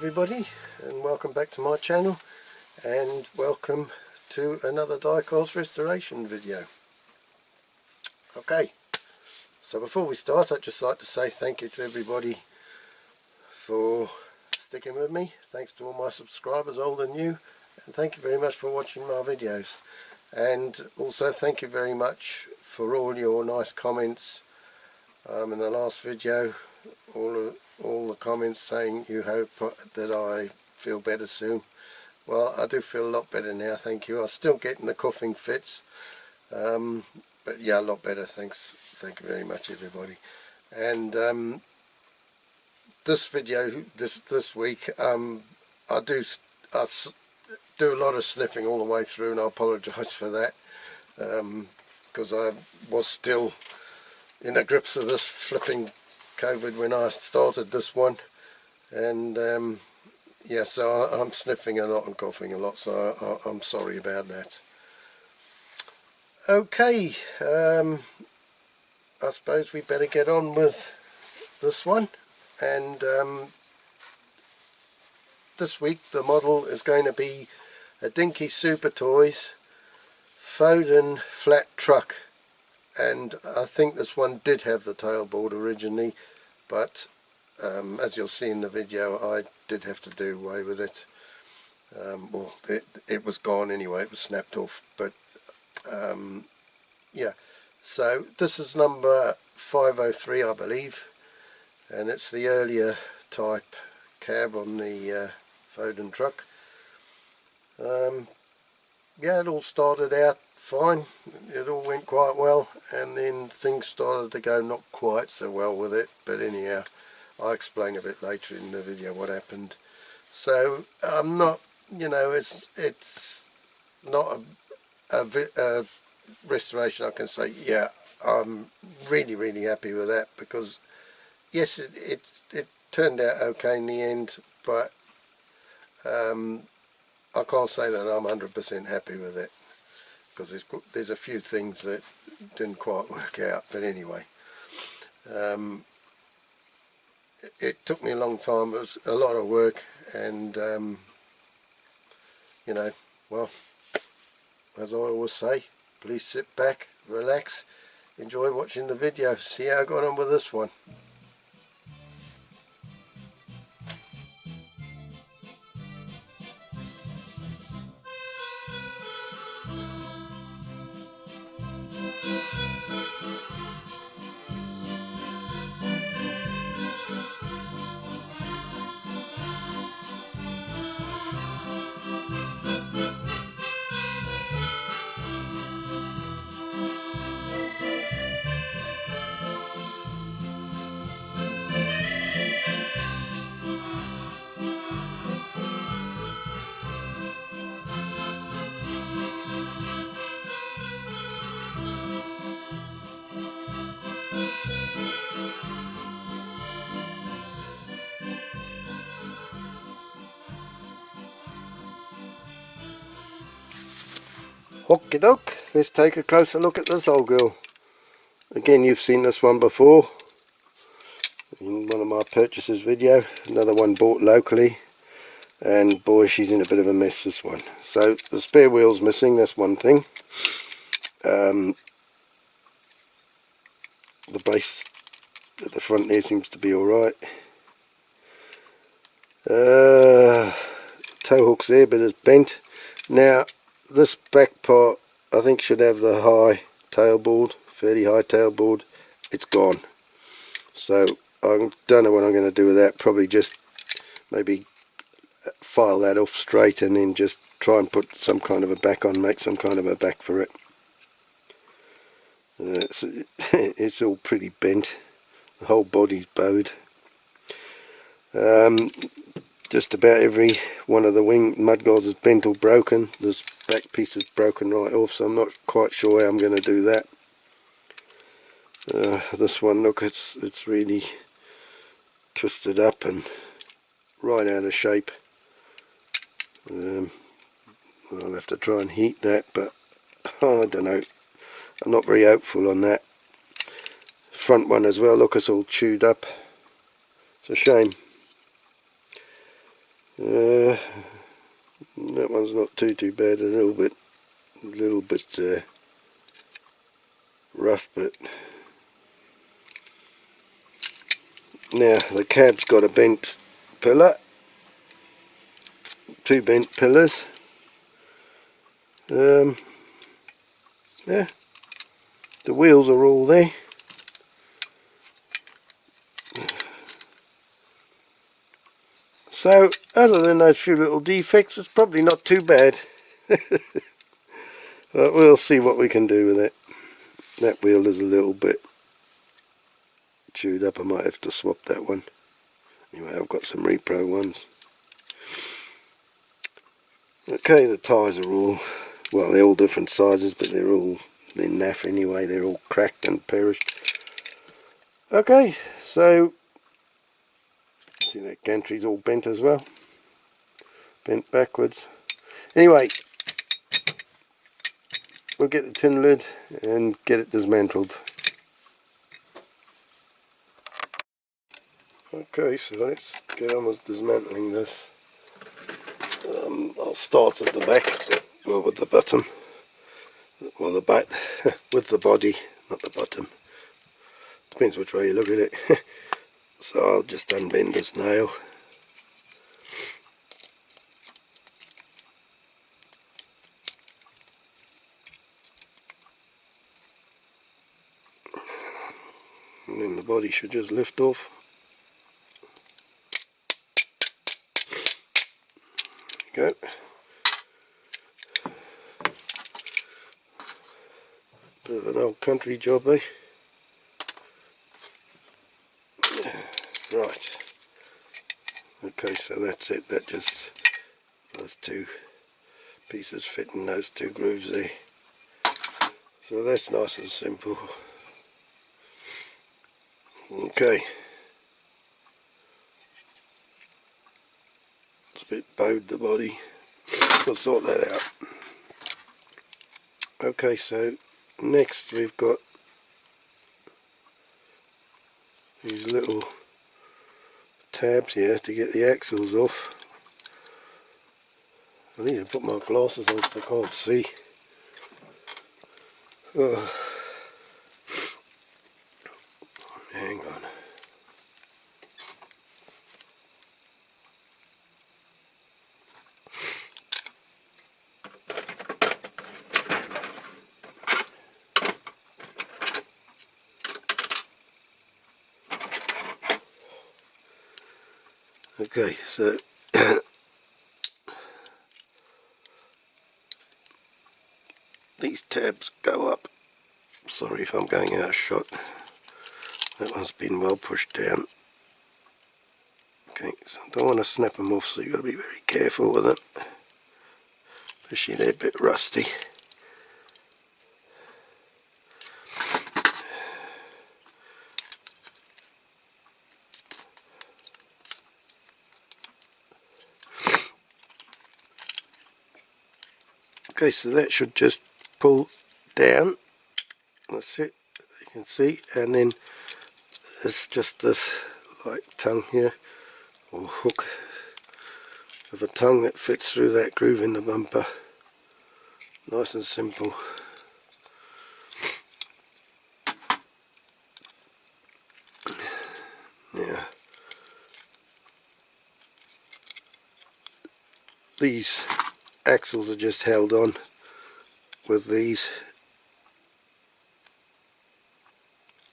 everybody, and welcome back to my channel, and welcome to another diecast restoration video. Okay, so before we start, I'd just like to say thank you to everybody for sticking with me. Thanks to all my subscribers, old and new, and thank you very much for watching my videos. And also thank you very much for all your nice comments in the last video. All the comments saying you hope that I feel better soon. Well, I do feel a lot better now, thank you. I'm still getting the coughing fits, but yeah, a lot better. Thanks, thank you very much, everybody. And this video, this week, I do a lot of sniffing all the way through, and I apologise for that, because I was still in the grips of this flipping COVID when I started this one, and yeah, so I'm sniffing a lot and coughing a lot, so I'm sorry about that. Okay, I suppose we better get on with this one, and this week the model is going to be a Dinky SUPERTOYS Foden flat truck. And I think this one did have the tailboard originally, but as you'll see in the video, I did have to do away with it. Well, it was gone anyway, it was snapped off, but yeah, so this is number 503, I believe, and it's the earlier type cab on the Foden truck. Yeah, it all started out fine, it all went quite well, and then things started to go not quite so well with it, but anyhow, I'll explain a bit later in the video what happened. So I'm not, you know, it's not a restoration I can say, yeah, I'm really happy with that, because yes, it turned out okay in the end, but I can't say that I'm 100% happy with it, because there's a few things that didn't quite work out, but anyway, it took me a long time, it was a lot of work, and you know, well, as I always say, please sit back, relax, enjoy watching the video, see how I got on with this one. Okie doke, let's take a closer look at this old girl. Again, you've seen this one before in one of my purchases video, another one bought locally, and boy, she's in a bit of a mess, this one. So the spare wheel's missing, that's one thing. The base at the front there seems to be alright. Tow hook's there, but it's bent. Now this back part I think should have the high tailboard, fairly high tailboard. It's gone, so I don't know what I'm going to do with that. Probably just maybe file that off straight and then just try and put some kind of a back on, make some kind of a back for it. It's all pretty bent, the whole body's bowed. Just about every one of the wing mudguards is bent or broken. This back piece is broken right off, so I'm not quite sure how I'm going to do that. This one, look, it's really twisted up and right out of shape. I'll have to try and heat that, but I don't know, I'm not very hopeful on that. Front one as well, look, it's all chewed up. It's a shame. That one's not too bad. A little bit rough, but now the cab's got a bent pillar, 2 bent pillars. Yeah, the wheels are all there. So other than those few little defects, it's probably not too bad. But we'll see what we can do with it. That wheel is a little bit chewed up. I might have to swap that one. Anyway, I've got some repro ones. Okay, the tyres are all, well, they're all different sizes, but they're naff anyway. They're all cracked and perished. Okay, so see that gantry's all bent as well, bent backwards. Anyway, we'll get the tin lid and get it dismantled. Okay, so let's get on with dismantling this. I'll start at the back, well, with the bottom, well, the back with the body, not the bottom. Depends which way you look at it. So I'll just unbend this nail. And then the body should just lift off. There we go. Bit of an old country job, eh? Right. Okay, so that's it. That just, those 2 pieces fit in those 2 grooves there. So that's nice and simple. Okay. It's a bit bowed, the body. We'll sort that out. Okay, so next we've got these little tabs here to get the axles off. I need to put my glasses on so I can't see. Oh. Hang on. Okay, so these tabs go up. Sorry if I'm going out of shot. That one's been well pushed down. Okay, so I don't want to snap them off, so you've got to be very careful with it. Especially they're a bit rusty. Okay, so that should just pull down. That's it, you can see, and then it's just this like tongue here, or hook of a tongue that fits through that groove in the bumper. Nice and simple. Now, these axles are just held on with these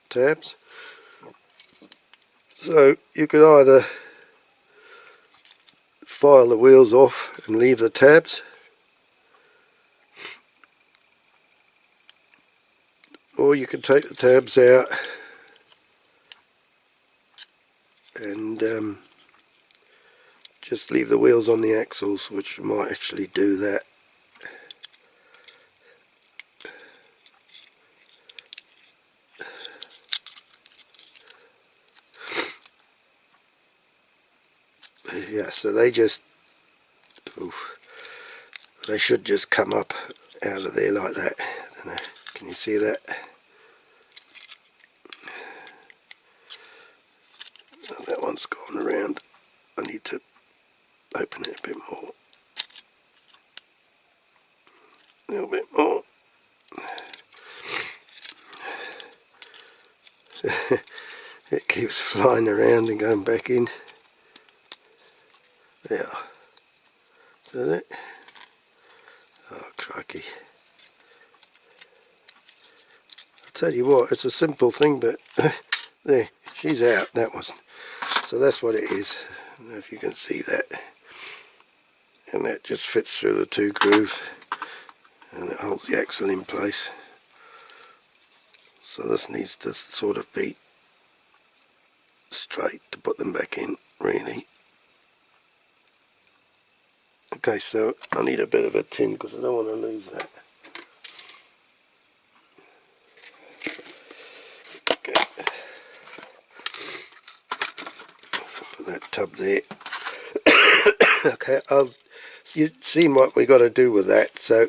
tabs, so you could either file the wheels off and leave the tabs, or you could take the tabs out and just leave the wheels on the axles, which might actually do that. Yeah, so they should just come up out of there like that. I don't know, can you see that? Oh, that one's gone around. I need to open It keeps flying around and going back in. There. Is that it? Oh, crikey. I'll tell you what, it's a simple thing, but there, she's out, that wasn't. So that's what it is. I don't know if you can see that. And that just fits through the two grooves and it holds the axle in place. So this needs to sort of be straight to put them back in, really. Okay, so I need a bit of a tin because I don't want to lose that. Okay, so put that tub there. Okay, you've seen what we got to do with that, so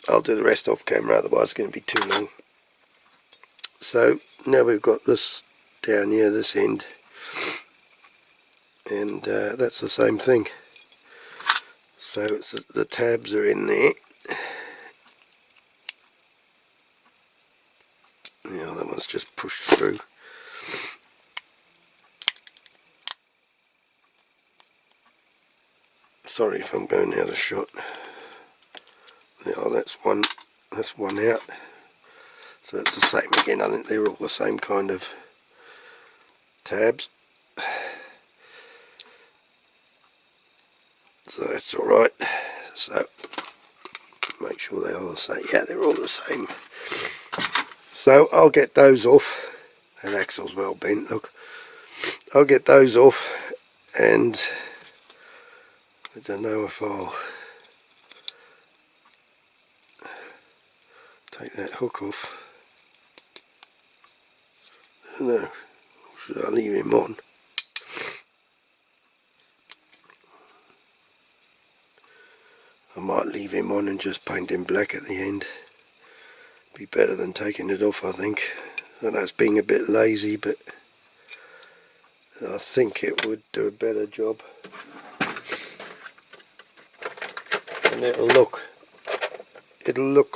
I'll do the rest off camera, otherwise it's going to be too long. So now we've got this down here, this end, and that's the same thing. So it's, the tabs are in there. Yeah, that one's just pushed through. Sorry if I'm going out of shot. Yeah, that's one out. So it's the same again. I think they're all the same kind of tabs. So that's alright. So make sure they are the same. Yeah, they're all the same. So I'll get those off. That axle's well bent, look. I'll get those off, and I don't know if I'll take that hook off. I don't know. Should I leave him on? I might leave him on and just paint him black at the end. Be better than taking it off, I think. I know it's being a bit lazy, but I think it would do a better job. And it'll look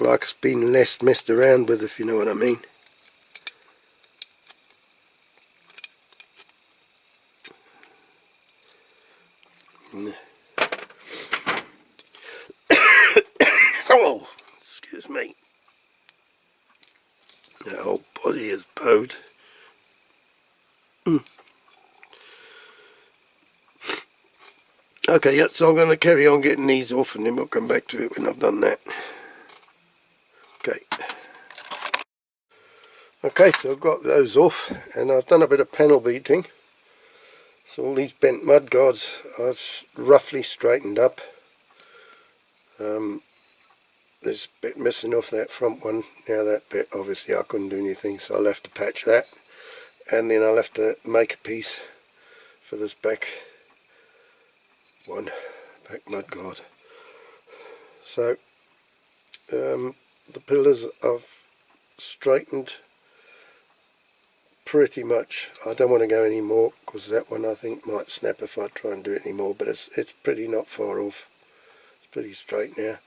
like it's been less messed around with, if you know what I mean. Oh, excuse me. The whole body is bowed. Okay, yeah, so I'm going to carry on getting these off, and then we'll come back to it when I've done that. Okay. Okay, so I've got those off, and I've done a bit of panel beating. So all these bent mud guards I've roughly straightened up. There's a bit missing off that front one. Now that bit, obviously I couldn't do anything, so I'll have to patch that. And then I'll have to make a piece for this back one, back mud guard. So the pillars I've straightened pretty much. I don't want to go any more because that one I think might snap if I try and do it anymore, but it's pretty not far off. It's pretty straight now,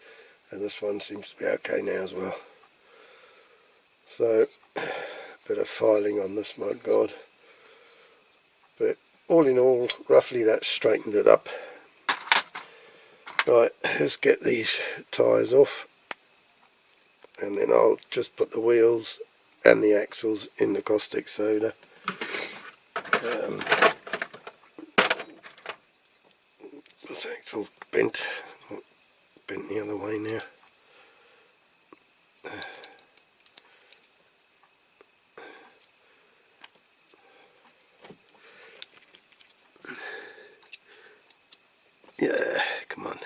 and this one seems to be okay now as well. So a bit of filing on this mud guard, but all in all, roughly that straightened it up. Right, let's get these tyres off, and then I'll just put the wheels and the axles in the caustic soda. This axle's bent the other way now. Yeah, come on.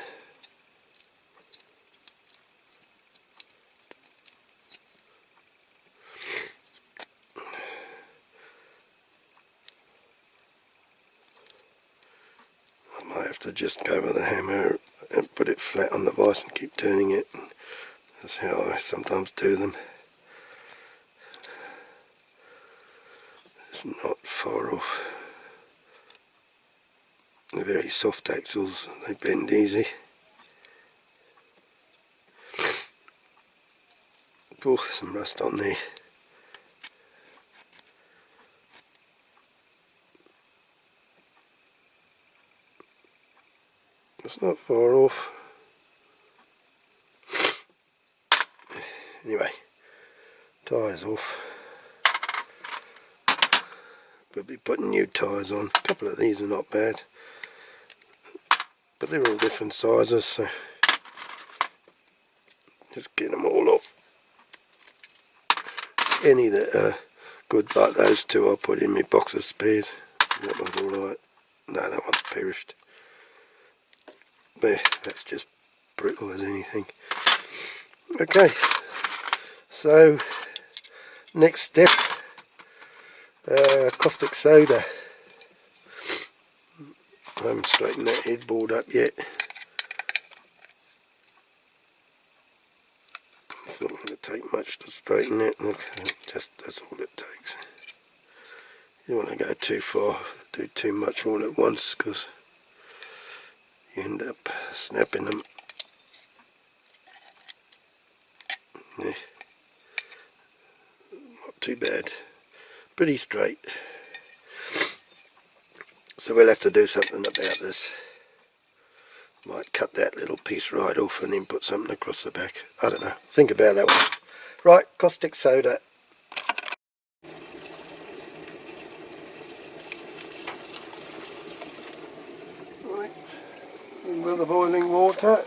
I might have to just go with the hammer and put it flat on the vise and keep turning it. That's how I sometimes do them. It's not far off. They're very soft axles, they bend easy. Oh, some rust on there. It's not far off. Anyway, tyres off. We'll be putting new tyres on. A couple of these are not bad, but they're all different sizes, so just get them all off. Any that are good like those two I'll put in my box of spares. That one's alright. No, that one's perished. There, that's just brittle as anything. Okay, so next step, caustic soda. I haven't straightened that headboard up yet. It's not going to take much to straighten it. Look, just that's all it takes. You don't want to go too far, do too much all at once, because you end up snapping them. Yeah. Not too bad. Pretty straight. So we'll have to do something about this. Might cut that little piece right off and then put something across the back. I don't know. Think about that one. Right, caustic soda. Right, in with the boiling water.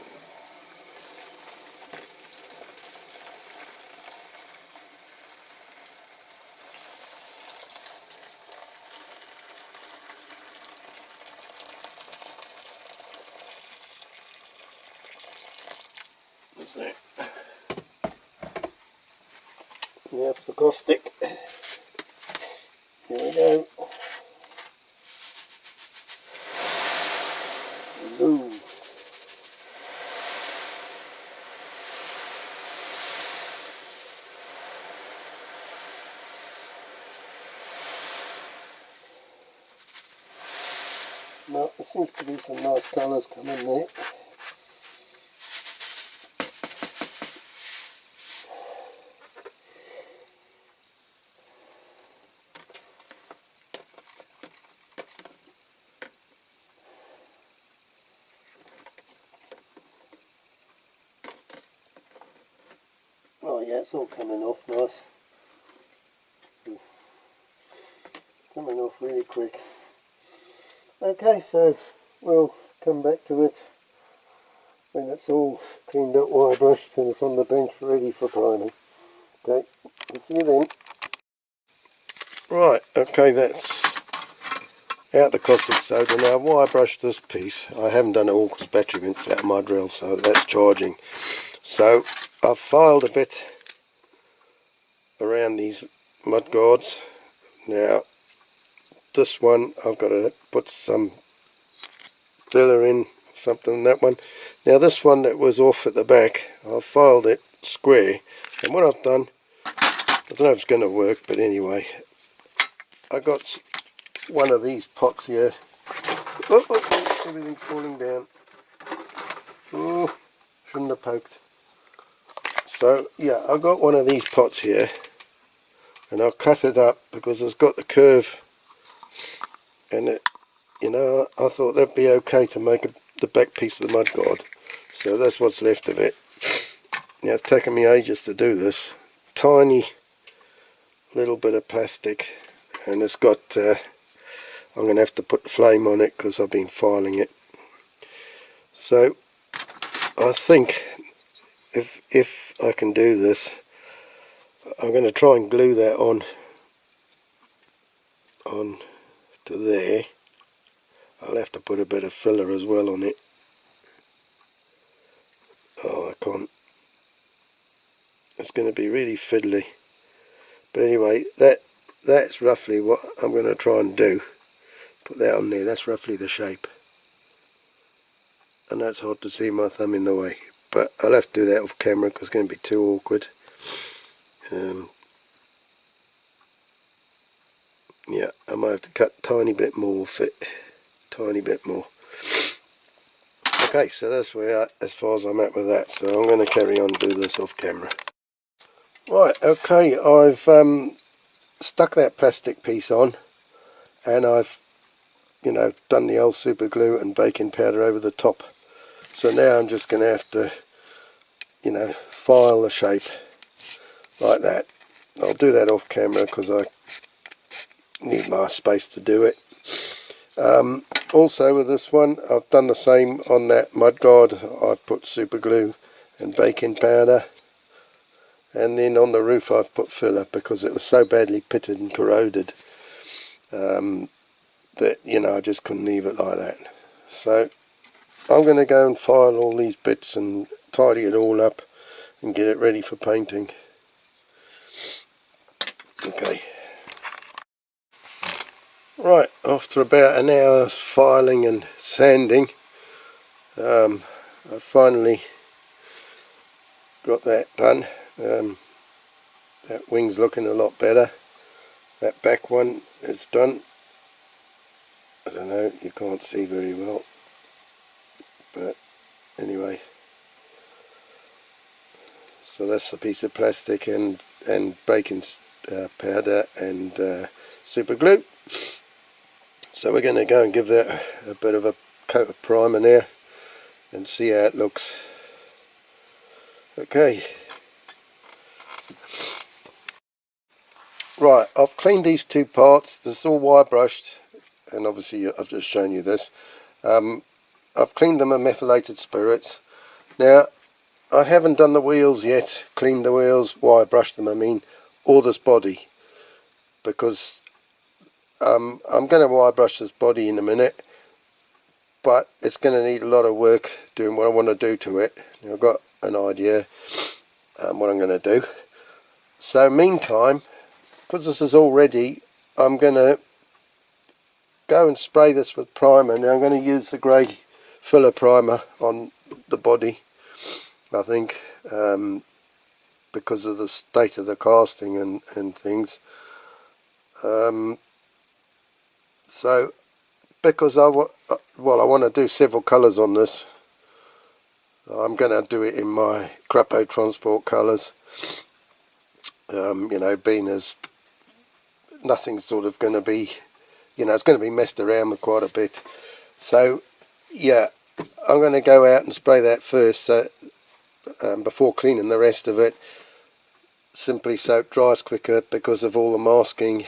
Now for caustic. Here we go. Blue. Well, there seems to be some nice colours coming there. Oh yeah, it's all coming off nice. Coming off really quick. Okay, so we'll come back to it when it's all cleaned up, wire brushed, and it's on the bench ready for priming. Okay, we'll see you then. Right, okay, that's out the caustic soda. Now, wire brushed this piece. I haven't done it all because battery went flat on my drill, so that's charging. So I've filed a bit around these mud guards. Now this one I've got to put some filler in, something in that one. Now this one that was off at the back, I've filed it square, and what I've done, I don't know if it's going to work, but anyway, I got one of these pots here. Oh, everything's falling down. Oh, shouldn't have poked. So yeah, I've got one of these pots here, and I'll cut it up because it's got the curve, and it, you know, I thought that'd be okay to make the back piece of the mud guard. So that's what's left of it. Now it's taken me ages to do this. Tiny little bit of plastic, and it's got, I'm going to have to put the flame on it because I've been filing it. So I think if I can do this, I'm going to try and glue that on to there. I'll have to put a bit of filler as well on it. Oh, I can't. It's going to be really fiddly. But anyway, that's roughly what I'm going to try and do. Put that on there. That's roughly the shape. And that's hard to see my thumb in the way. But I'll have to do that off camera because it's going to be too awkward. Yeah, I might have to cut a tiny bit more off it. Tiny bit more. Okay, so that's where as far as I'm at with that. So I'm going to carry on and do this off camera. Right, okay, I've stuck that plastic piece on, and I've, you know, done the old super glue and baking powder over the top. So now I'm just going to have to, you know, file the shape like that. I'll do that off camera because I need my space to do it. Also with this one, I've done the same on that mudguard. I've put super glue and baking powder, and then on the roof I've put filler because it was so badly pitted and corroded that, you know, I just couldn't leave it like that. So I'm going to go and file all these bits and tidy it all up and get it ready for painting. Okay. Right, after about an hour's filing and sanding, I finally got that done. That wing's looking a lot better. That back one is done. I don't know, you can't see very well, but anyway. So that's the piece of plastic and baking powder and super glue. So we're going to go and give that a bit of a coat of primer now and see how it looks. Okay. Right, I've cleaned these two parts. This is all wire brushed, and obviously I've just shown you this. I've cleaned them with methylated spirits. Now, I haven't done the wheels yet, cleaned the wheels, wire brushed them I mean, or this body, because I'm going to wire brush this body in a minute, but it's going to need a lot of work doing what I want to do to it. Now, I've got an idea what I'm going to do. So meantime, because this is all ready, I'm going to go and spray this with primer. Now I'm going to use the grey filler primer on the body, I think, because of the state of the casting and things. So because I want to do several colours on this, I'm going to do it in my CRAPAUD transport colours. You know, being as nothing's sort of going to be, you know, it's going to be messed around with quite a bit. So yeah, I'm going to go out and spray that first, so before cleaning the rest of it, simply so it dries quicker because of all the masking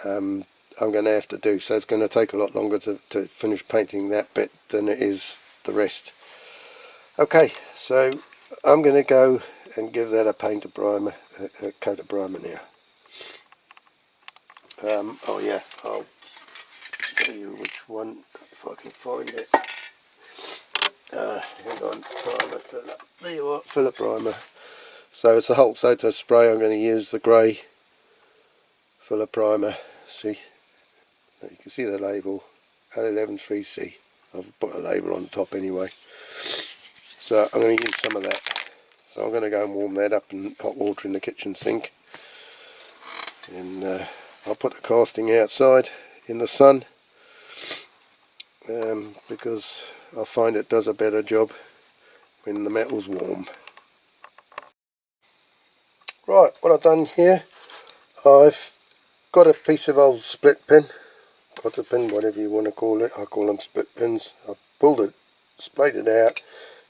I'm going to have to do. So it's going to take a lot longer to finish painting that bit than it is the rest. Okay, so I'm going to go and give that a paint of primer, a coat of primer now. Oh yeah, I'll tell you which one if I can find it. Hang on, primer, filler. There you are, filler primer. So it's a Hulk Soto spray. I'm going to use the grey filler primer. See, you can see the label, L113C. I've put a label on the top anyway. So I'm going to use some of that. So I'm going to go and warm that up in hot water in the kitchen sink. And I'll put the casting outside in the sun, because I find it does a better job when the metal's warm. Right, what I've done here, I've got a piece of old split pin, cotter pin, whatever you want to call it. I call them split pins. I've pulled it, splayed it out,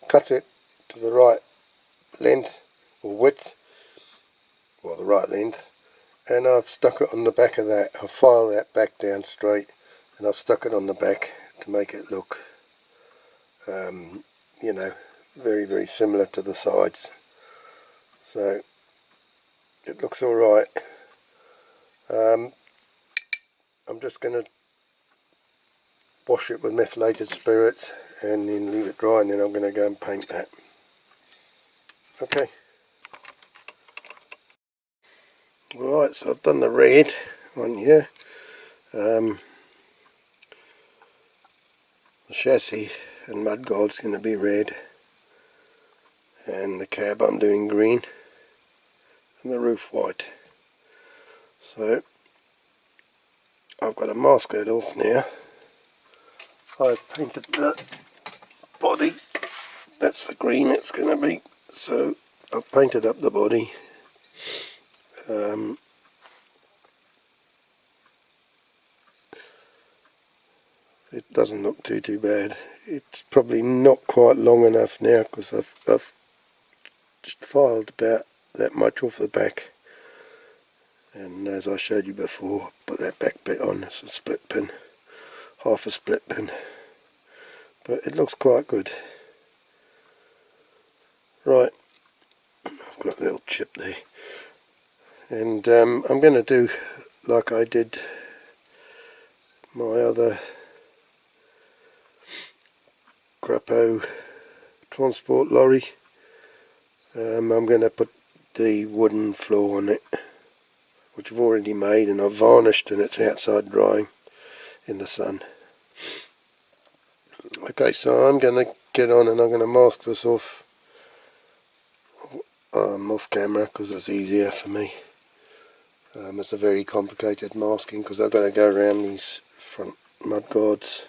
cut it to the right length or width, well, the right length, and I've stuck it on the back of that. I've filed that back down straight, and I've stuck it on the back to make it look, you know, very, very similar to the sides. So it looks alright. I'm just going to wash it with methylated spirits and then leave it dry, and then I'm going to go and paint that. Okay. Alright, so I've done the red one here. The chassis and mudguard's going to be red, and the cab I'm doing green, and the roof white. So I've got to mask it off now. I've painted the body, that's the green it's going to be, so I've painted up the body. it doesn't look too bad. It's probably not quite long enough now because I've just filed about that much off the back, and as I showed you before, put that back bit on. It's a split pin, half a split pin, but it looks quite good. Right, I've got a little chip there, and I'm going to do like I did my other CRAPAUD transport lorry. I'm going to put the wooden floor on it, which I've already made, and I've varnished, and it's outside drying in the sun. Okay, so I'm going to get on and I'm going to mask this off camera because it's easier for me. It's a very complicated masking because I've got to go around these front mud guards.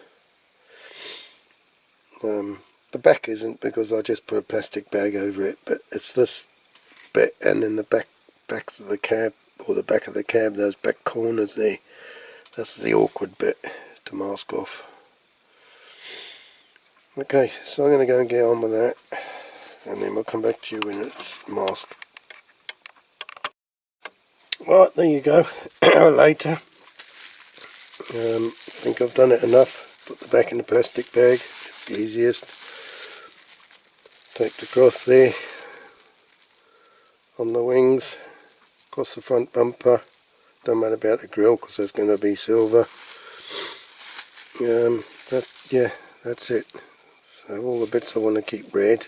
The back isn't, because I just put a plastic bag over it, but it's this bit and in the backs of the cab, or the back of the cab, those back corners there, that's the awkward bit to mask off. Okay, so I'm going to go and get on with that, and then we'll come back to you when it's masked. Right, there you go. Later. I think I've done it enough. Put the back in the plastic bag, it's the easiest. Take the cross there on the wings, across the front bumper. Don't matter about the grille because there's going to be silver. Yeah, that's it. So all the bits I want to keep red.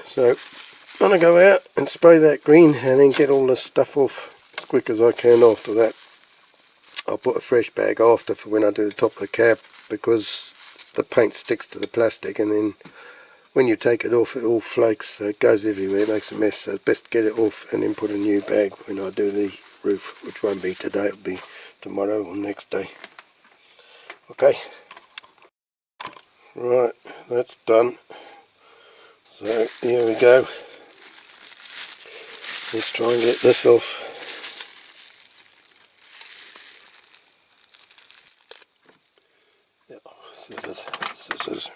So I'm going to go out and spray that green and then get all this stuff off as quick as I can. After that I'll put a fresh bag after for when I do the top of the cab, because the paint sticks to the plastic, and then when you take it off it all flakes, so it goes everywhere, it makes a mess. So it's best to get it off and then put a new bag when I do the roof, which won't be today, it'll be tomorrow or next day. Okay, right, that's done. So here we go. Let's try and get this off. Yeah, scissors.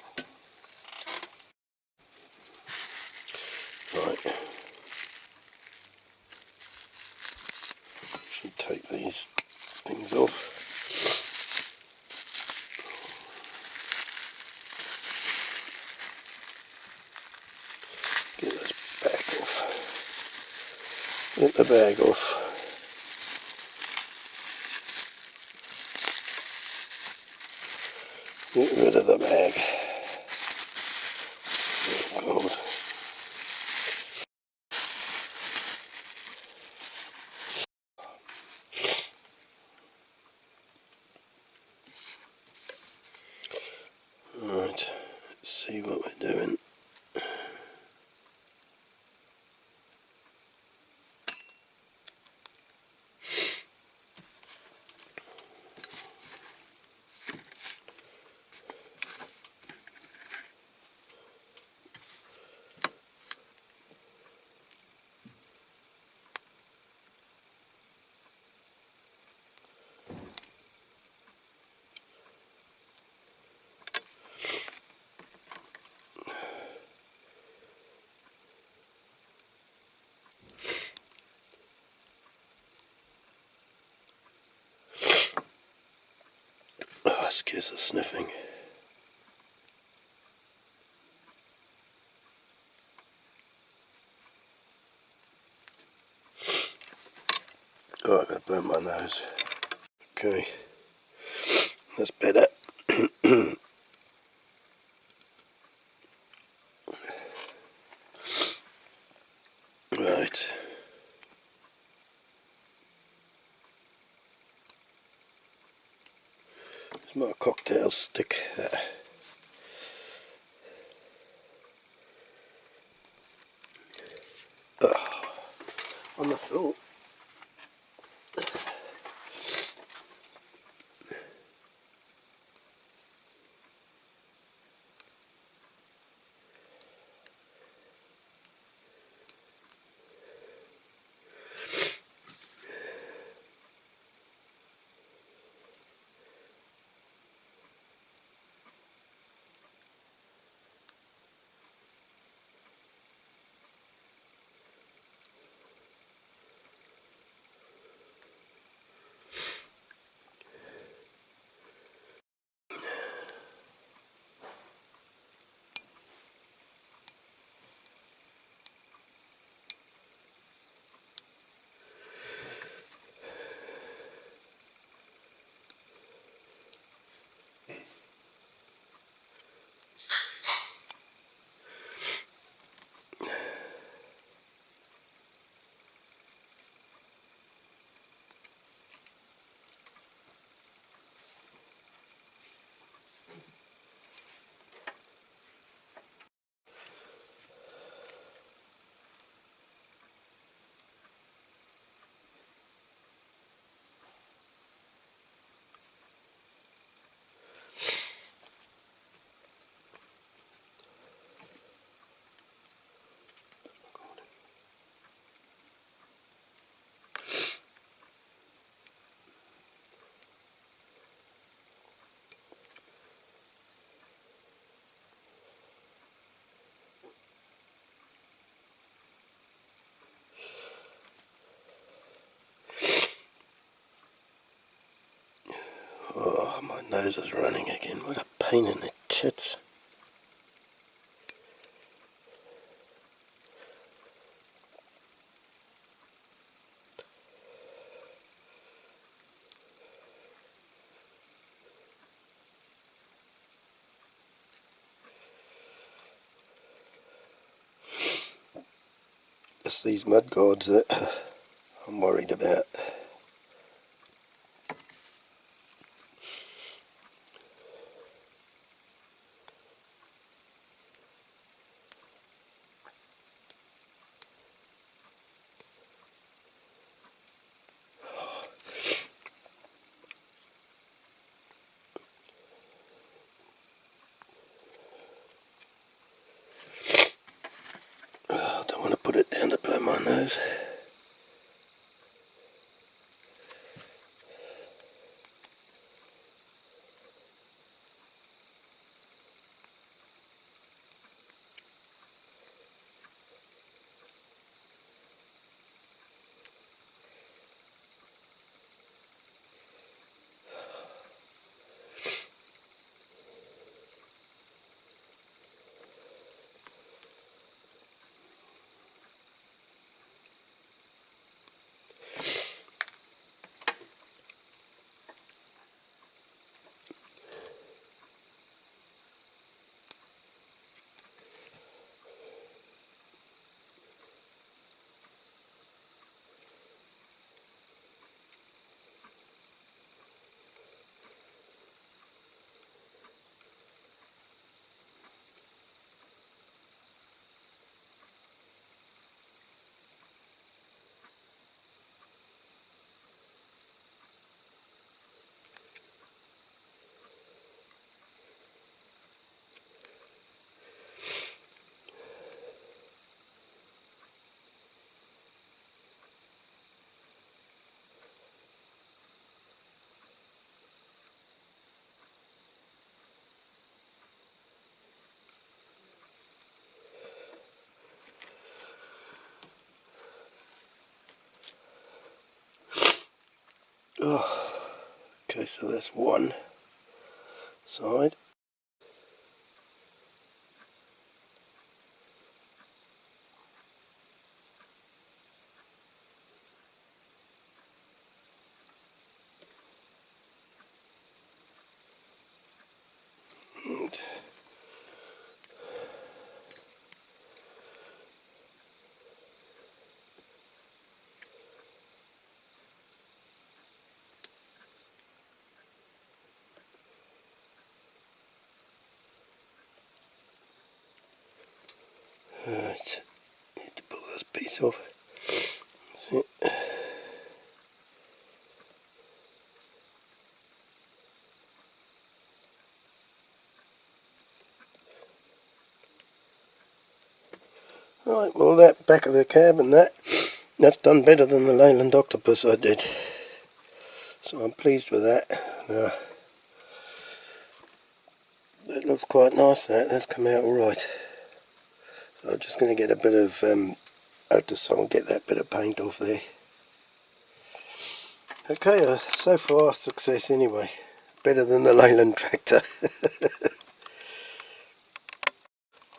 Right. Should take these things off. Get this back off. Get the bag off. Get rid of the bag. Oh God. Right, let's see what we're doing. Oh, excuse the sniffing. Oh, I've got to burn my nose. Okay, that's better. Right. It's my cocktail stick. On the floor. Oh, my nose is running again. What a pain in the tits. It's these mud guards that I'm worried about. Oh, I don't want to put it down to blow my nose. Oh, okay, so that's one side. And right, need to pull this piece off. See? Right, well that back of the cab and that's done better than the Leyland Octopus I did. So I'm pleased with that. That looks quite nice, that's come out alright. So I'm just going to get a bit of Otisol and get that bit of paint off there. Okay, so far success anyway. Better than the Leyland tractor.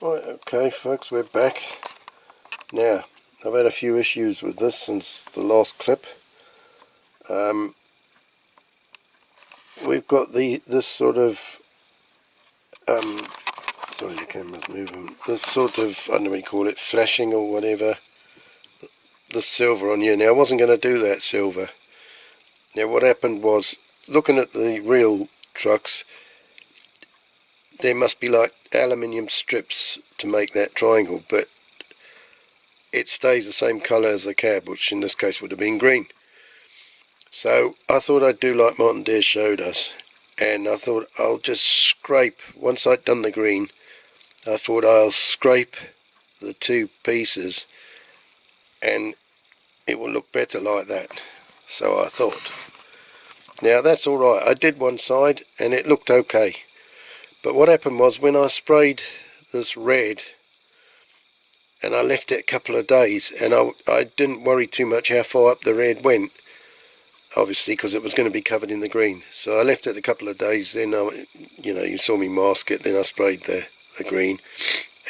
Right, okay folks, we're back. Now, I've had a few issues with this since the last clip. We've got this sort of sorry, the camera's moving. This sort of, I don't know what you call it, flashing or whatever. The silver on here. Now I wasn't going to do that silver. Now what happened was, looking at the real trucks, there must be like aluminium strips to make that triangle, but it stays the same colour as the cab, which in this case would have been green. So I thought I'd do like Martin Deere showed us, and I thought I'll just scrape, once I'd done the green, I thought I'll scrape the two pieces and it will look better like that. So I thought. Now that's alright, I did one side and it looked okay. But what happened was, when I sprayed this red and I left it a couple of days, and I didn't worry too much how far up the red went, obviously because it was going to be covered in the green. So I left it a couple of days, then you saw me mask it, then I sprayed the green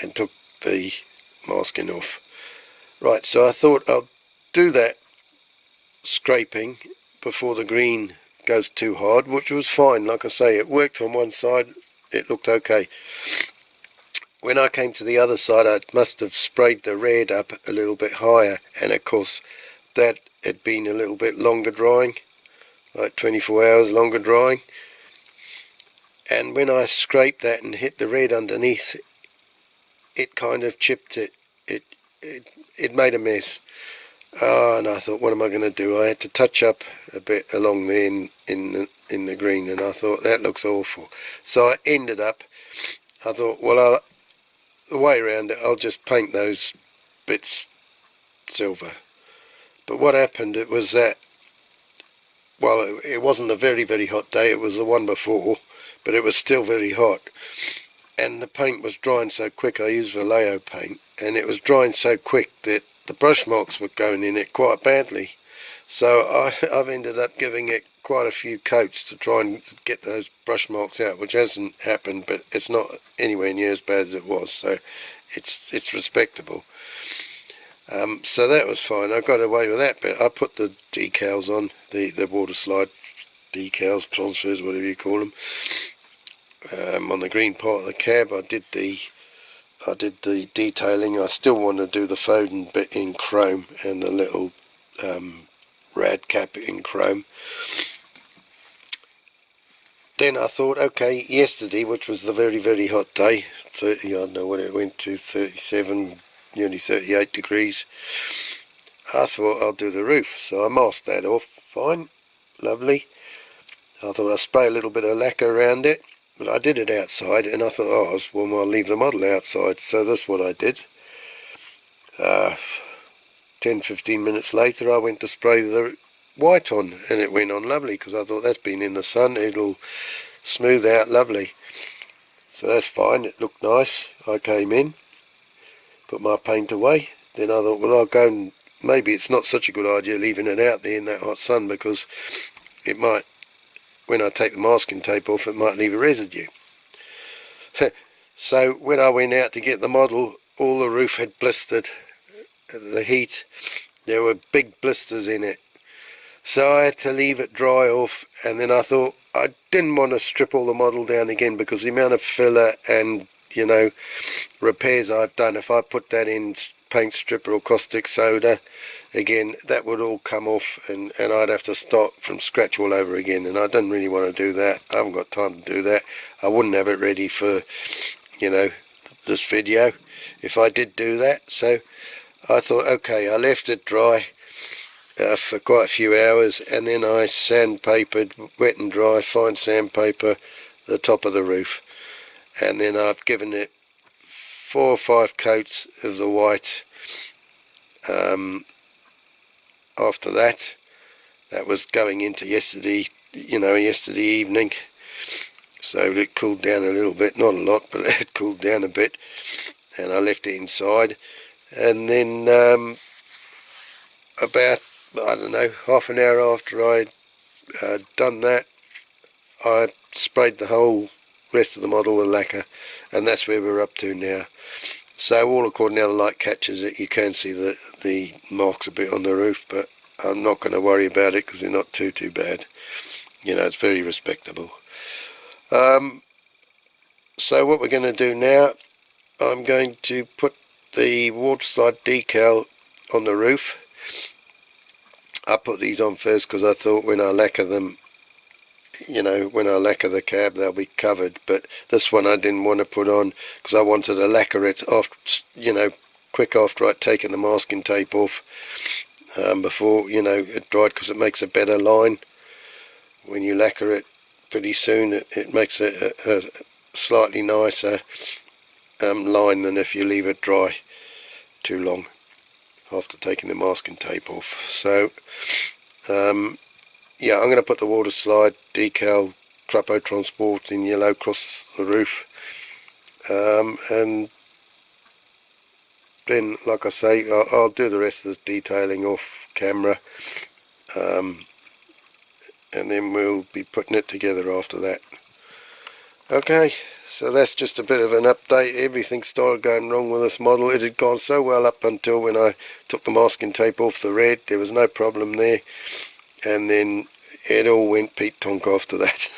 and took the masking off. Right, so I thought I'll do that scraping before the green goes too hard, which was fine. Like I say, it worked on one side, it looked okay. When I came to the other side, I must have sprayed the red up a little bit higher, and of course that had been a little bit longer drying, like 24 hours longer drying. And when I scraped that and hit the red underneath, it kind of chipped it. It made a mess. And I thought, what am I going to do? I had to touch up a bit along there in the green, and I thought that looks awful. So I ended up, I thought, well, the way around it, I'll just paint those bits silver. But what happened, it was that, well, it wasn't a very, very hot day, it was the one before, but it was still very hot. And the paint was drying so quick, I used Vallejo paint, and it was drying so quick that the brush marks were going in it quite badly. So I've ended up giving it quite a few coats to try and get those brush marks out, which hasn't happened, but it's not anywhere near as bad as it was, so it's respectable. So that was fine. I got away with that bit. I put the decals on, the water slide decals, transfers, whatever you call them, on the green part of the cab. I did the detailing. I still want to do the Foden bit in chrome and the little rad cap in chrome. Then I thought, okay, yesterday, which was the very, very hot day, 30, I don't know what it went to, 37, nearly 38 degrees, I thought I'll do the roof. So I masked that off, fine, lovely. I thought I'd spray a little bit of lacquer around it, but I did it outside, and I thought, oh, well, I'll leave the model outside. So that's what I did. 10-15 minutes later, I went to spray the white on, and it went on lovely, because I thought that's been in the sun, it'll smooth out lovely. So that's fine, it looked nice. I came in, put my paint away, then I thought, well, I'll go and maybe it's not such a good idea leaving it out there in that hot sun, because it might, when I take the masking tape off, it might leave a residue. So when I went out to get the model, all the roof had blistered. The heat, there were big blisters in it. So I had to leave it dry off, and then I thought I didn't want to strip all the model down again, because the amount of filler and, repairs I've done, if I put that in paint stripper or caustic soda again, that would all come off, and I'd have to start from scratch all over again, and I didn't really want to do that. I haven't got time to do that. I wouldn't have it ready for, this video if I did do that. So I thought, okay, I left it dry for quite a few hours, and then I sandpapered, wet and dry, fine sandpaper, the top of the roof, and then I've given it 4 or 5 coats of the white. After that, that was going into yesterday evening, so it cooled down a little bit, not a lot, but it cooled down a bit, and I left it inside. And then about, I don't know, half an hour after I'd done that, I sprayed the whole rest of the model with lacquer, and that's where we're up to now. So all according to how the light catches it, you can see the marks a bit on the roof, but I'm not going to worry about it because they're not too bad. It's very respectable. So what we're going to do now, I'm going to put the water slide decal on the roof. I put these on first because I thought when I lacquer them, when I lacquer the cab, they'll be covered. But this one I didn't want to put on because I wanted to lacquer it after, quick after I'd taken the masking tape off, before, it dried, because it makes a better line. When you lacquer it pretty soon, it makes a slightly nicer line than if you leave it dry too long after taking the masking tape off. So yeah, I'm going to put the water slide decal CRAPAUD Transport in yellow across the roof, and then, like I say, I'll do the rest of the detailing off camera. and then we'll be putting it together after that. Okay, so that's just a bit of an update. Everything started going wrong with this model. It had gone so well up until when I took the masking tape off the red. There was no problem there, and then it all went Pete Tonk after that.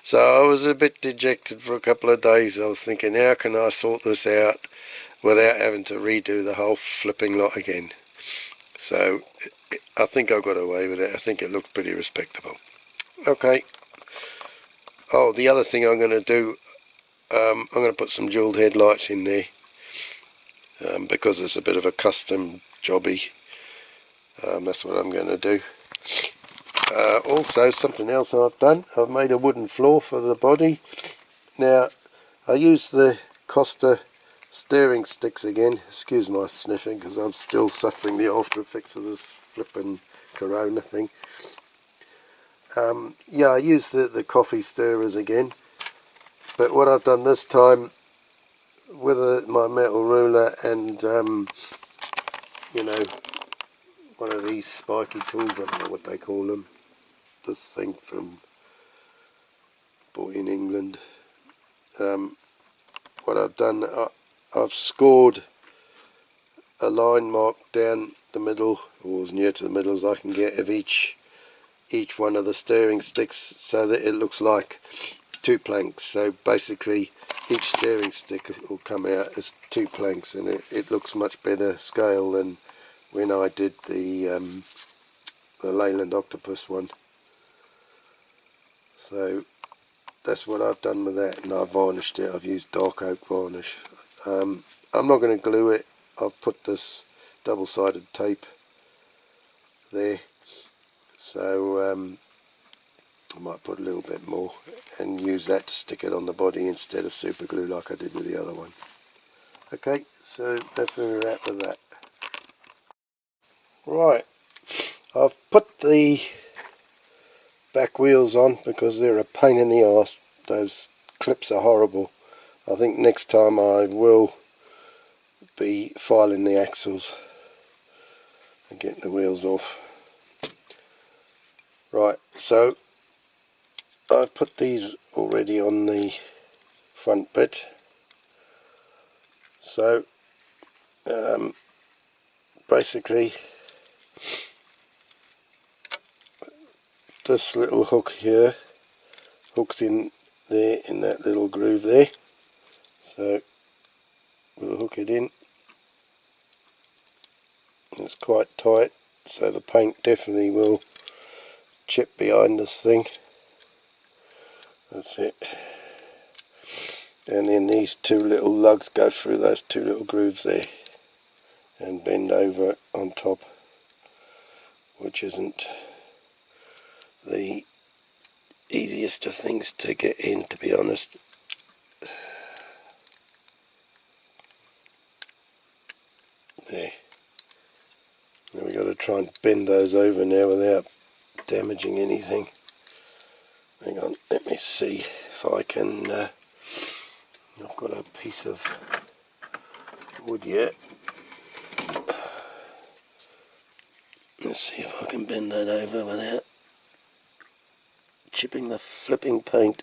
So I was a bit dejected for a couple of days. I was thinking, how can I sort this out without having to redo the whole flipping lot again? So I think I got away with it. I think it looks pretty respectable. Okay. Oh, the other thing I'm going to do, I'm going to put some jeweled headlights in there, because it's a bit of a custom jobby. That's what I'm going to do. Also, something else I've done, I've made a wooden floor for the body. Now, I use the Costa steering sticks again. Excuse my sniffing, because I'm still suffering the after effects of this flipping corona thing. Yeah, I use the coffee stirrers again, but what I've done this time with my metal ruler and you know, one of these spiky tools, I don't know what they call them, this thing from bought in England. What I've done, I've scored a line mark down the middle, or as near to the middle as I can get, of each one of the steering sticks, so that it looks like two planks. So basically each steering stick will come out as two planks, and it looks much better scale than when I did the Leyland Octopus one. So that's what I've done with that, and I've varnished it. I've used dark oak varnish. I'm not going to glue it. I've put this double-sided tape there, so I might put a little bit more and use that to stick it on the body instead of super glue like I did with the other one. Okay, so that's where we're at with that. Right, I've put the back wheels on because they're a pain in the arse. Those clips are horrible. I think next time I will be filing the axles and getting the wheels off. Right, so I've put these already on the front bit. So basically this little hook here hooks in there, in that little groove there. So we'll hook it in. It's quite tight, so the paint definitely will chip behind this thing. That's it. And then these two little lugs go through those two little grooves there and bend over on top, which isn't the easiest of things to get in, to be honest. There. Now we've got to try and bend those over now without damaging anything. Hang on, let me see if I can. I've got a piece of wood here. Let's see if I can bend that over without chipping the flipping paint.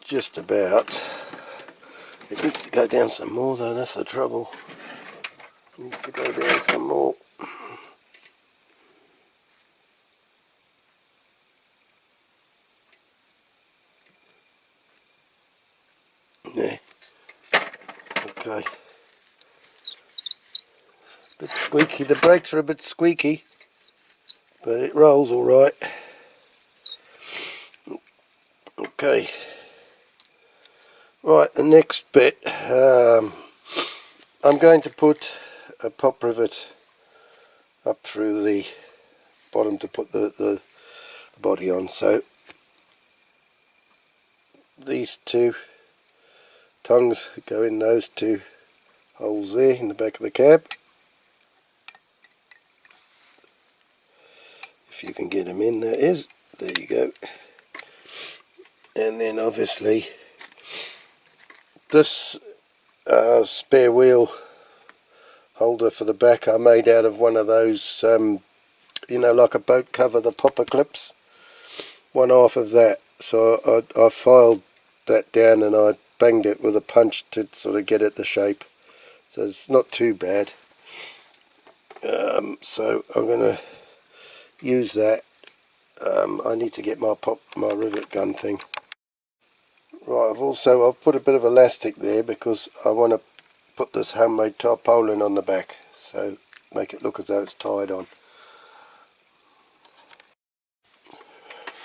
Just about. It needs to go down some more though, that's the trouble. It needs to go down some more. Yeah. Okay. A bit squeaky, the brakes are a bit squeaky, but it rolls alright. Okay. Right, the next bit, I'm going to put a pop rivet up through the bottom to put the body on. So these two tongues go in those two holes there in the back of the cab. if you can get them in, that is. There you go. And then obviously this spare wheel holder for the back I made out of one of those, you know, like a boat cover, the popper clips. One half of that. So I filed that down and I banged it with a punch to sort of get it the shape. So it's not too bad. So I'm going to use that. I need to get my rivet gun thing. Right, I've put a bit of elastic there because I want to put this homemade tarpaulin on the back, so make it look as though it's tied on.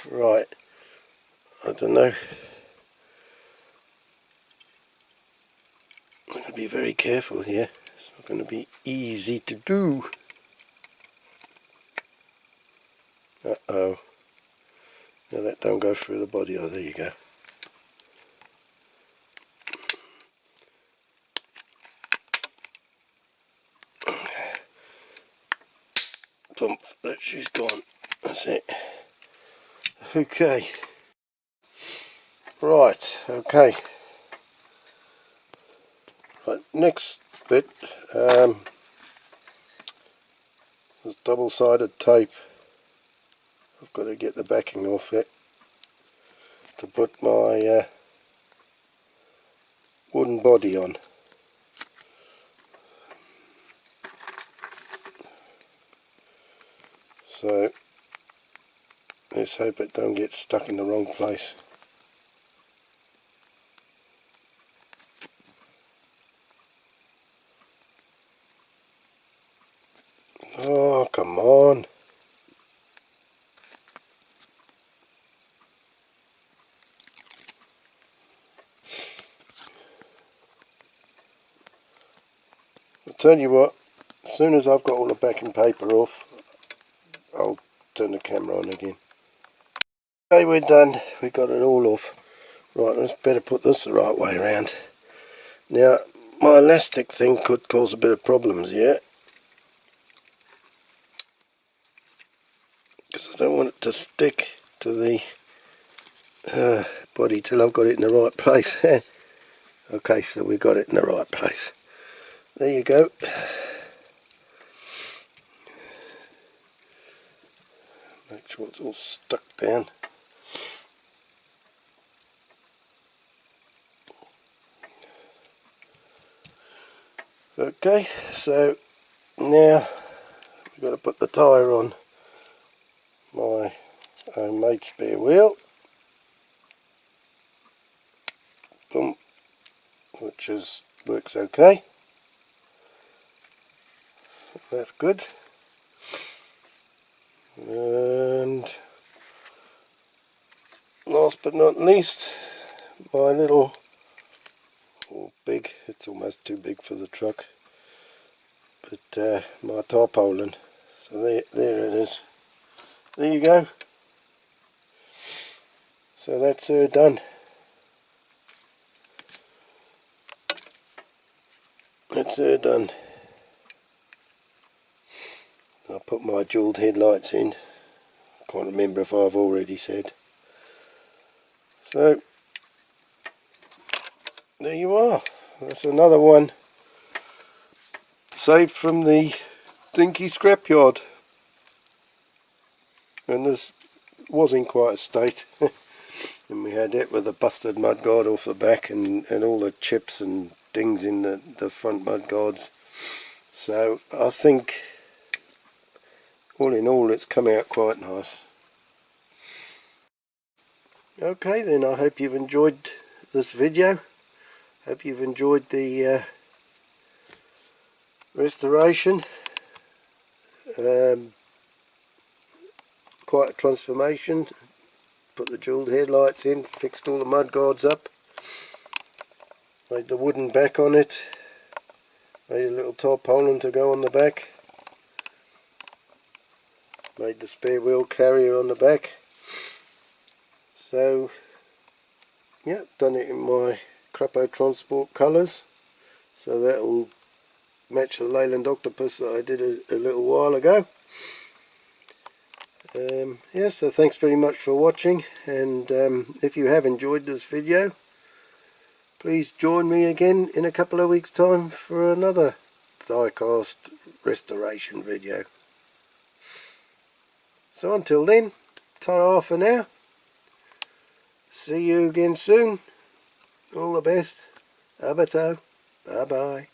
Right, I don't know. I'm going to be very careful here. It's not going to be easy to do. Uh-oh. Now that don't go through the body. Oh, there you go. Thump, that she's gone. That's it. Okay. Right, okay. Right, next bit, is double-sided tape. I've got to get the backing off it to put my wooden body on. So let's hope it don't get stuck in the wrong place. Oh, come on. I'll tell you what, as soon as I've got all the backing paper off, I'll turn the camera on again. Okay, we're done. We got it all off. Right, let's better put this the right way around. Now, my elastic thing could cause a bit of problems here, because I don't want it to stick to the body till I've got it in the right place. Okay, so we got it in the right place. There you go. Make sure it's all stuck down. Okay, so now we've got to put the tyre on my homemade spare wheel. Boom, which works okay. That's good. And last but not least, my little, big, it's almost too big for the truck, but my tarpaulin. So there it is. There you go. So that's her done. That's her done. I'll put my jewelled headlights in. Can't remember if I've already said. So there you are. That's another one saved from the Dinky scrapyard. And this was in quite a state. And we had it with a busted mudguard off the back and all the chips and dings in the front mudguards. So I think all in all it's come out quite nice. Okay then, I hope you've enjoyed this video. Hope you've enjoyed the restoration. Quite a transformation. Put the jewelled headlights in, fixed all the mudguards up, made the wooden back on it, made a little tarpaulin to go on the back, made the spare wheel carrier on the back. So yeah, done it in my CRAPAUD transport colours, so that will match the Leyland octopus that I did a little while ago. Yeah, so thanks very much for watching, and if you have enjoyed this video, please join me again in a couple of weeks time for another diecast restoration video. So until then, ta-ra for now. See you again soon. All the best. Abato. Bye bye.